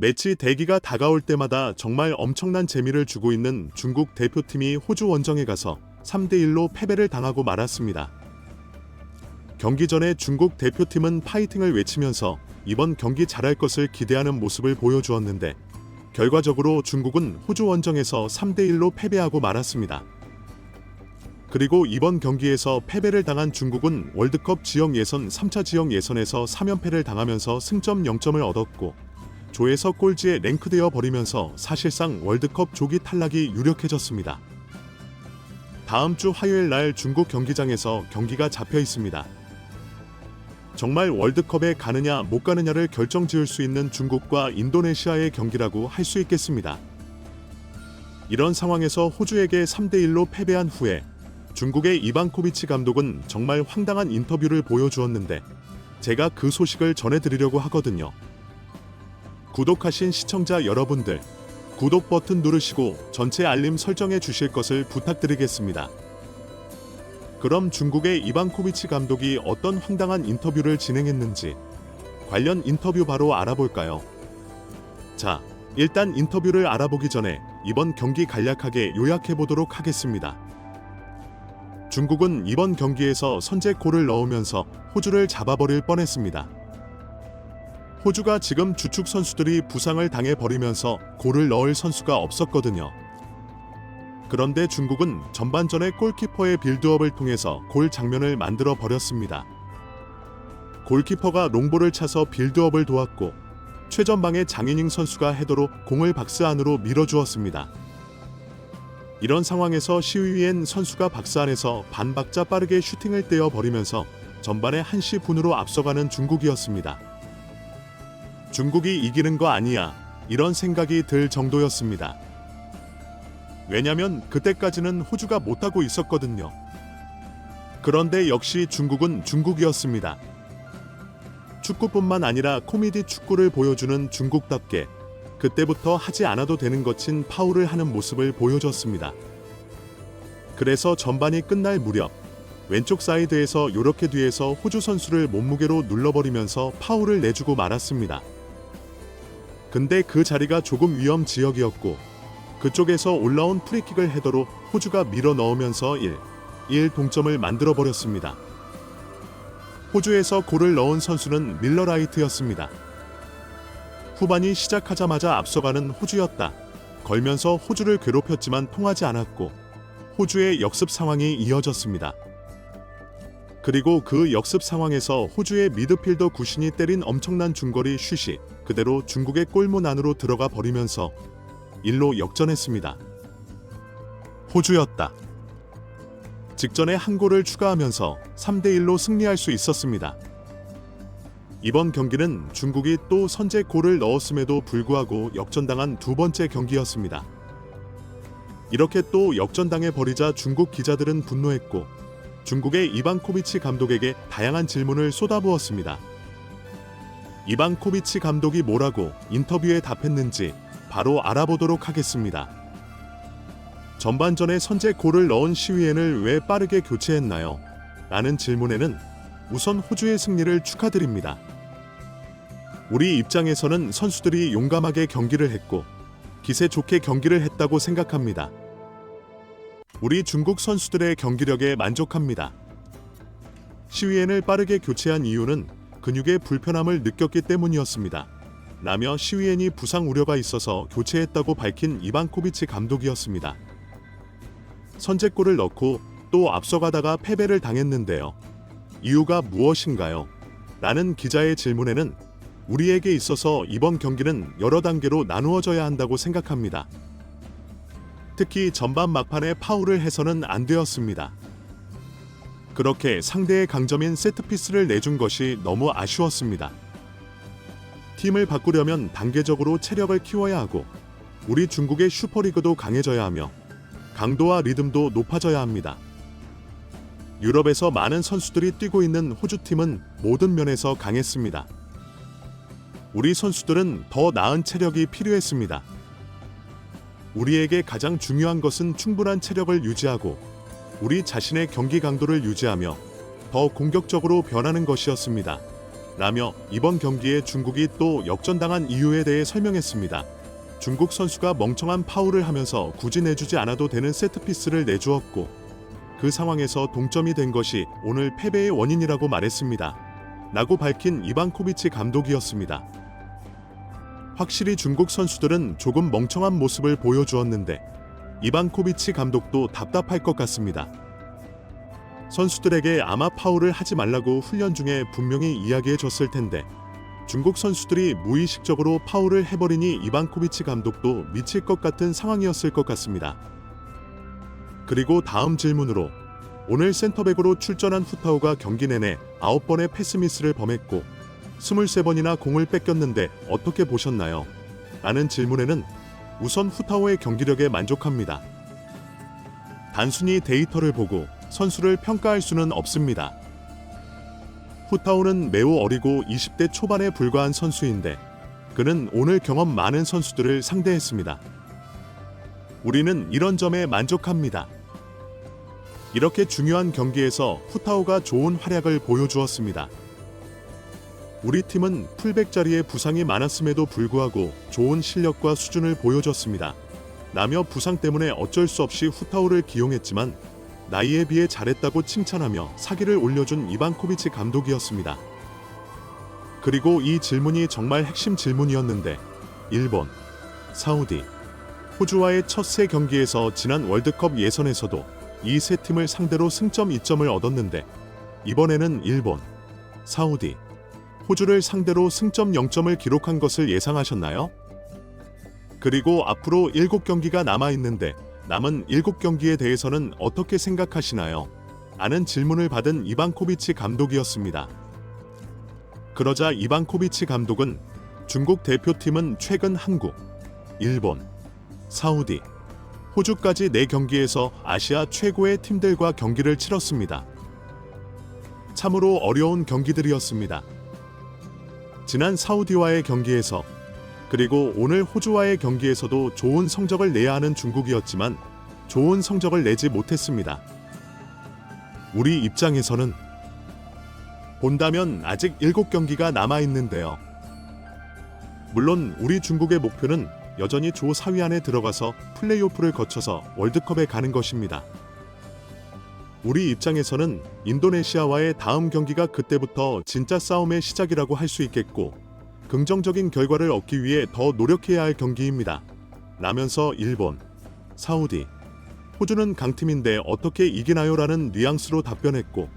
매치 대기가 다가올 때마다 정말 엄청난 재미를 주고 있는 중국 대표팀이 호주 원정에 가서 3대1로 패배를 당하고 말았습니다. 경기 전에 중국 대표팀은 파이팅을 외치면서 이번 경기 잘할 것을 기대하는 모습을 보여주었는데 결과적으로 중국은 호주 원정에서 3대1로 패배하고 말았습니다. 그리고 이번 경기에서 패배를 당한 중국은 월드컵 지역 예선 3차 지역 예선에서 3연패를 당하면서 승점 0점을 얻었고 조에서 꼴찌에 랭크되어 버리면서 사실상 월드컵 조기 탈락이 유력해졌습니다. 다음 주 화요일 날 중국 경기장에서 경기가 잡혀 있습니다. 정말 월드컵에 가느냐 못 가느냐를 결정지을 수 있는 중국과 인도네시아의 경기라고 할 수 있겠습니다. 이런 상황에서 호주에게 3대1로 패배한 후에 중국의 이방코비치 감독은 정말 황당한 인터뷰를 보여주었는데 제가 그 소식을 전해드리려고 하거든요. 구독하신 시청자 여러분들, 구독 버튼 누르시고 전체 알림 설정해 주실 것을 부탁드리겠습니다. 그럼 중국의 이방코비치 감독이 어떤 황당한 인터뷰를 진행했는지 관련 인터뷰 바로 알아볼까요? 자, 일단 인터뷰를 알아보기 전에 이번 경기 간략하게 요약해 보도록 하겠습니다. 중국은 이번 경기에서 선제골을 넣으면서 호주를 잡아버릴 뻔했습니다. 호주가 지금 주축 선수들이 부상을 당해버리면서 골을 넣을 선수가 없었거든요. 그런데 중국은 전반전에 골키퍼의 빌드업을 통해서 골 장면을 만들어 버렸습니다. 골키퍼가 롱볼을 차서 빌드업을 도왔고 최전방의 장이닝 선수가 헤더로 공을 박스 안으로 밀어주었습니다. 이런 상황에서 시위엔 선수가 박스 안에서 반박자 빠르게 슈팅을 떼어 버리면서 전반에 1-0으로 앞서가는 중국이었습니다. 중국이 이기는 거 아니야, 이런 생각이 들 정도였습니다. 왜냐면 그때까지는 호주가 못하고 있었거든요. 그런데 역시 중국은 중국이었습니다. 축구뿐만 아니라 코미디 축구를 보여주는 중국답게 그때부터 하지 않아도 되는 것인 파울을 하는 모습을 보여줬습니다. 그래서 전반이 끝날 무렵 왼쪽 사이드에서 요렇게 뒤에서 호주 선수를 몸무게로 눌러버리면서 파울을 내주고 말았습니다. 근데 그 자리가 조금 위험 지역이었고 그쪽에서 올라온 프리킥을 헤더로 호주가 밀어 넣으면서 1-1 동점을 만들어버렸습니다. 호주에서 골을 넣은 선수는 밀러 라이트였습니다. 후반이 시작하자마자 앞서가는 호주였다. 걸면서 호주를 괴롭혔지만 통하지 않았고 호주의 역습 상황이 이어졌습니다. 그리고 그 역습 상황에서 호주의 미드필더 구신이 때린 엄청난 중거리 슛이 그대로 중국의 골문 안으로 들어가 버리면서 1로 역전했습니다. 호주였다. 직전에 한 골을 추가하면서 3대1로 승리할 수 있었습니다. 이번 경기는 중국이 또 선제골을 넣었음에도 불구하고 역전당한 두 번째 경기였습니다. 이렇게 또 역전당해 버리자 중국 기자들은 분노했고 중국의 이방코비치 감독에게 다양한 질문을 쏟아부었습니다. 이방코비치 감독이 뭐라고 인터뷰에 답했는지 바로 알아보도록 하겠습니다. 전반전에 선제골을 넣은 시위엔을 왜 빠르게 교체했나요? 라는 질문에는 우선 호주의 승리를 축하드립니다. 우리 입장에서는 선수들이 용감하게 경기를 했고 기세 좋게 경기를 했다고 생각합니다. 우리 중국 선수들의 경기력에 만족합니다. 시위엔을 빠르게 교체한 이유는 근육의 불편함을 느꼈기 때문이었습니다. 라며 시위엔이 부상 우려가 있어서 교체했다고 밝힌 이방코비치 감독이었습니다. 선제골을 넣고 또 앞서가다가 패배를 당했는데요. 이유가 무엇인가요? 라는 기자의 질문에는 우리에게 있어서 이번 경기는 여러 단계로 나누어져야 한다고 생각합니다. 특히 전반 막판에 파울을 해서는 안 되었습니다. 그렇게 상대의 강점인 세트피스를 내준 것이 너무 아쉬웠습니다. 팀을 바꾸려면 단계적으로 체력을 키워야 하고 우리 중국의 슈퍼리그도 강해져야 하며 강도와 리듬도 높아져야 합니다. 유럽에서 많은 선수들이 뛰고 있는 호주팀은 모든 면에서 강했습니다. 우리 선수들은 더 나은 체력이 필요했습니다. 우리에게 가장 중요한 것은 충분한 체력을 유지하고 우리 자신의 경기 강도를 유지하며 더 공격적으로 변하는 것이었습니다. 라며 이번 경기에 중국이 또 역전당한 이유에 대해 설명했습니다. 중국 선수가 멍청한 파울을 하면서 굳이 내주지 않아도 되는 세트피스를 내주었고 그 상황에서 동점이 된 것이 오늘 패배의 원인이라고 말했습니다. 라고 밝힌 이반코비치 감독이었습니다. 확실히 중국 선수들은 조금 멍청한 모습을 보여주었는데 이반코비치 감독도 답답할 것 같습니다. 선수들에게 아마 파울을 하지 말라고 훈련 중에 분명히 이야기해 줬을 텐데 중국 선수들이 무의식적으로 파울을 해버리니 이반코비치 감독도 미칠 것 같은 상황이었을 것 같습니다. 그리고 다음 질문으로 오늘 센터백으로 출전한 후타오가 경기 내내 9번의 패스미스를 범했고 23번이나 공을 뺏겼는데 어떻게 보셨나요? 라는 질문에는 우선 후타오의 경기력에 만족합니다. 단순히 데이터를 보고 선수를 평가할 수는 없습니다. 후타오는 매우 어리고 20대 초반에 불과한 선수인데 그는 오늘 경험 많은 선수들을 상대했습니다. 우리는 이런 점에 만족합니다. 이렇게 중요한 경기에서 후타오가 좋은 활약을 보여주었습니다. 우리 팀은 풀백 자리에 부상이 많았음에도 불구하고 좋은 실력과 수준을 보여줬습니다. 라며 부상 때문에 어쩔 수 없이 후타오를 기용했지만 나이에 비해 잘했다고 칭찬하며 사기를 올려준 이반코비치 감독이었습니다. 그리고 이 질문이 정말 핵심 질문이었는데 일본, 사우디, 호주와의 첫 세 경기에서 지난 월드컵 예선에서도 이 세 팀을 상대로 승점 2점을 얻었는데 이번에는 일본, 사우디, 호주를 상대로 승점 0점을 기록한 것을 예상하셨나요? 그리고 앞으로 7경기가 남아있는데 남은 7경기에 대해서는 어떻게 생각하시나요? 라는 질문을 받은 이반코비치 감독이었습니다. 그러자 이반코비치 감독은 중국 대표팀은 최근 한국, 일본, 사우디, 호주까지 4경기에서 아시아 최고의 팀들과 경기를 치렀습니다. 참으로 어려운 경기들이었습니다. 지난 사우디와의 경기에서 그리고 오늘 호주와의 경기에서도 좋은 성적을 내야 하는 중국이었지만 좋은 성적을 내지 못했습니다. 우리 입장에서는 본다면 아직 7경기가 남아있는데요. 물론 우리 중국의 목표는 여전히 조 4위 안에 들어가서 플레이오프를 거쳐서 월드컵에 가는 것입니다. 우리 입장에서는 인도네시아와의 다음 경기가 그때부터 진짜 싸움의 시작이라고 할 수 있겠고 긍정적인 결과를 얻기 위해 더 노력해야 할 경기입니다. 라면서 일본, 사우디, 호주는 강팀인데 어떻게 이기나요? 라는 뉘앙스로 답변했고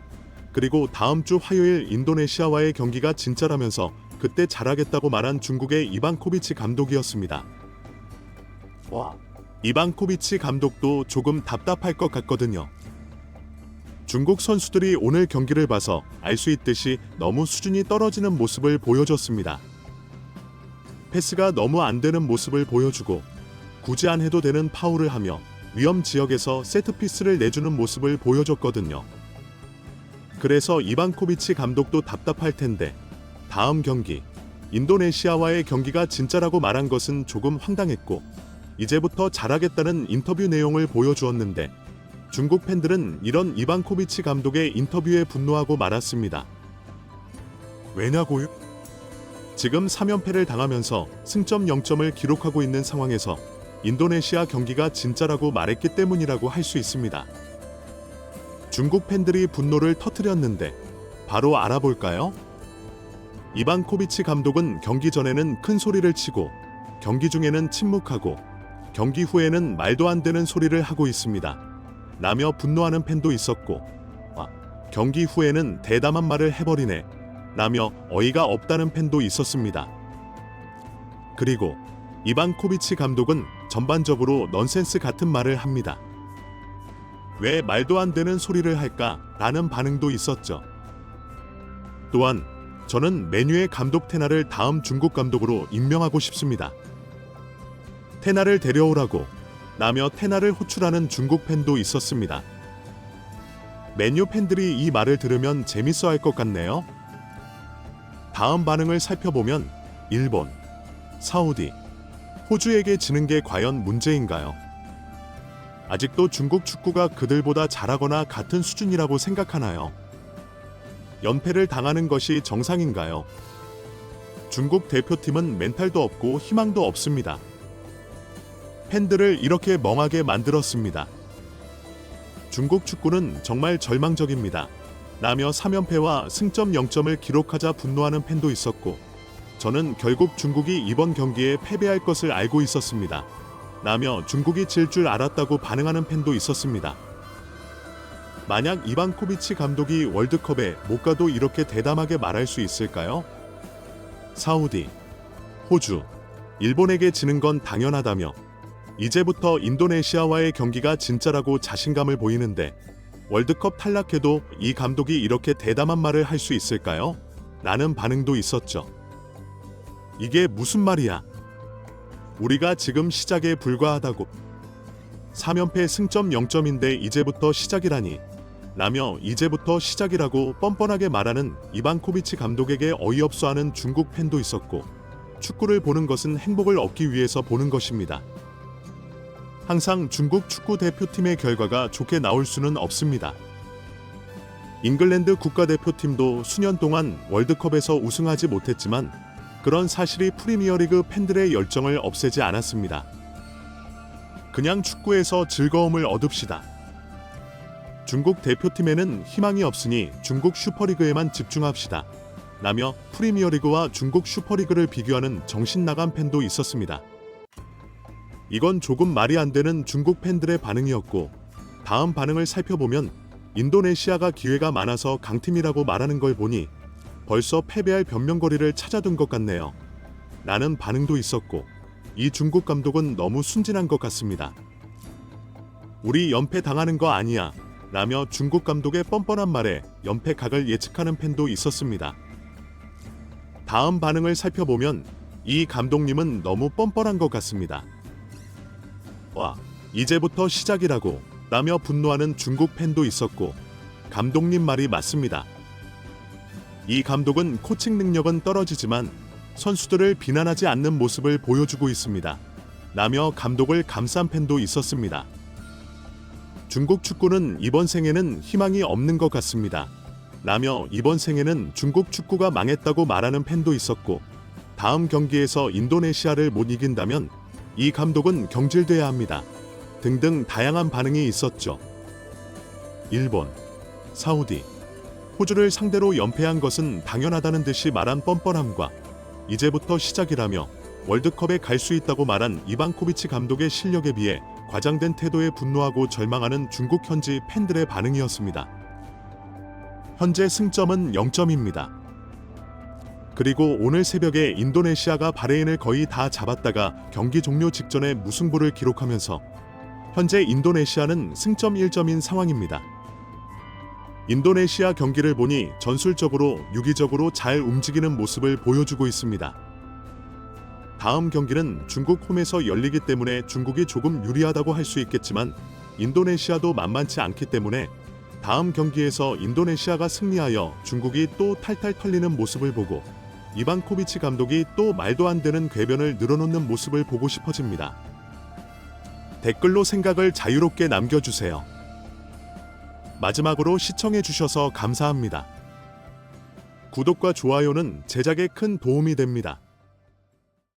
그리고 다음 주 화요일 인도네시아와의 경기가 진짜라면서 그때 잘하겠다고 말한 중국의 이반코비치 감독이었습니다. 이반코비치 감독도 조금 답답할 것 같거든요. 중국 선수들이 오늘 경기를 봐서 알 수 있듯이 너무 수준이 떨어지는 모습을 보여줬습니다. 패스가 너무 안 되는 모습을 보여주고 굳이 안 해도 되는 파울을 하며 위험 지역에서 세트피스를 내주는 모습을 보여줬거든요. 그래서 이반코비치 감독도 답답할 텐데 다음 경기 인도네시아와의 경기가 진짜라고 말한 것은 조금 황당했고 이제부터 잘하겠다는 인터뷰 내용을 보여주었는데 중국 팬들은 이런 이반코비치 감독의 인터뷰에 분노하고 말았습니다. 왜냐고요? 지금 3연패를 당하면서 승점 0점을 기록하고 있는 상황에서 인도네시아 경기가 진짜라고 말했기 때문이라고 할 수 있습니다. 중국 팬들이 분노를 터뜨렸는데 바로 알아볼까요? 이반코비치 감독은 경기 전에는 큰 소리를 치고 경기 중에는 침묵하고 경기 후에는 말도 안 되는 소리를 하고 있습니다. 라며 분노하는 팬도 있었고 경기 후에는 대담한 말을 해버리네 라며 어이가 없다는 팬도 있었습니다. 그리고 이반코비치 감독은 전반적으로 넌센스 같은 말을 합니다. 왜 말도 안 되는 소리를 할까? 라는 반응도 있었죠. 또한 저는 맨유의 감독 테나를 다음 중국 감독으로 임명하고 싶습니다. 테나를 데려오라고 라며 테나를 호출하는 중국 팬도 있었습니다. 맨유 팬들이 이 말을 들으면 재밌어 할 것 같네요. 다음 반응을 살펴보면 일본, 사우디, 호주에게 지는 게 과연 문제인가요? 아직도 중국 축구가 그들보다 잘하거나 같은 수준이라고 생각하나요? 연패를 당하는 것이 정상인가요? 중국 대표팀은 멘탈도 없고 희망도 없습니다. 팬들을 이렇게 멍하게 만들었습니다. 중국 축구는 정말 절망적입니다. 라며 3연패와 승점 0점을 기록하자 분노하는 팬도 있었고, 저는 결국 중국이 이번 경기에 패배할 것을 알고 있었습니다. 라며 중국이 질 줄 알았다고 반응하는 팬도 있었습니다. 만약 이반코비치 감독이 월드컵에 못 가도 이렇게 대담하게 말할 수 있을까요? 사우디, 호주, 일본에게 지는 건 당연하다며 이제부터 인도네시아와의 경기가 진짜라고 자신감을 보이는데 월드컵 탈락해도 이 감독이 이렇게 대담한 말을 할 수 있을까요? 라는 반응도 있었죠. 이게 무슨 말이야? 우리가 지금 시작에 불과하다고. 3연패 승점 0점인데 이제부터 시작이라니. 라며 이제부터 시작이라고 뻔뻔하게 말하는 이반코비치 감독에게 어이없어하는 중국 팬도 있었고, 축구를 보는 것은 행복을 얻기 위해서 보는 것입니다. 항상 중국 축구 대표팀의 결과가 좋게 나올 수는 없습니다. 잉글랜드 국가대표팀도 수년 동안 월드컵에서 우승하지 못했지만 그런 사실이 프리미어리그 팬들의 열정을 없애지 않았습니다. 그냥 축구에서 즐거움을 얻읍시다. 중국 대표팀에는 희망이 없으니 중국 슈퍼리그에만 집중합시다. 라며 프리미어리그와 중국 슈퍼리그를 비교하는 정신나간 팬도 있었습니다. 이건 조금 말이 안 되는 중국 팬들의 반응이었고, 다음 반응을 살펴보면 인도네시아가 기회가 많아서 강팀이라고 말하는 걸 보니 벌써 패배할 변명거리를 찾아둔 것 같네요. 라는 반응도 있었고, 이 중국 감독은 너무 순진한 것 같습니다. 우리 연패 당하는 거 아니야. 라며 중국 감독의 뻔뻔한 말에 연패 각을 예측하는 팬도 있었습니다. 다음 반응을 살펴보면 이 감독님은 너무 뻔뻔한 것 같습니다. 와, 이제부터 시작이라고. 라며 분노하는 중국 팬도 있었고, 감독님 말이 맞습니다. 이 감독은 코칭 능력은 떨어지지만 선수들을 비난하지 않는 모습을 보여주고 있습니다. 라며 감독을 감싼 팬도 있었습니다. 중국 축구는 이번 생에는 희망이 없는 것 같습니다. 라며 이번 생에는 중국 축구가 망했다고 말하는 팬도 있었고, 다음 경기에서 인도네시아를 못 이긴다면 이 감독은 경질돼야 합니다. 등등 다양한 반응이 있었죠. 일본, 사우디, 호주를 상대로 연패한 것은 당연하다는 듯이 말한 뻔뻔함과 이제부터 시작이라며 월드컵에 갈 수 있다고 말한 이반코비치 감독의 실력에 비해 과장된 태도에 분노하고 절망하는 중국 현지 팬들의 반응이었습니다. 현재 승점은 0점입니다. 그리고 오늘 새벽에 인도네시아가 바레인을 거의 다 잡았다가 경기 종료 직전에 무승부를 기록하면서 현재 인도네시아는 승점 1점인 상황입니다. 인도네시아 경기를 보니 전술적으로 유기적으로 잘 움직이는 모습을 보여주고 있습니다. 다음 경기는 중국 홈에서 열리기 때문에 중국이 조금 유리하다고 할 수 있겠지만 인도네시아도 만만치 않기 때문에 다음 경기에서 인도네시아가 승리하여 중국이 또 탈탈 털리는 모습을 보고 이반코비치 감독이 또 말도 안 되는 궤변을 늘어놓는 모습을 보고 싶어집니다. 댓글로 생각을 자유롭게 남겨주세요. 마지막으로 시청해주셔서 감사합니다. 구독과 좋아요는 제작에 큰 도움이 됩니다.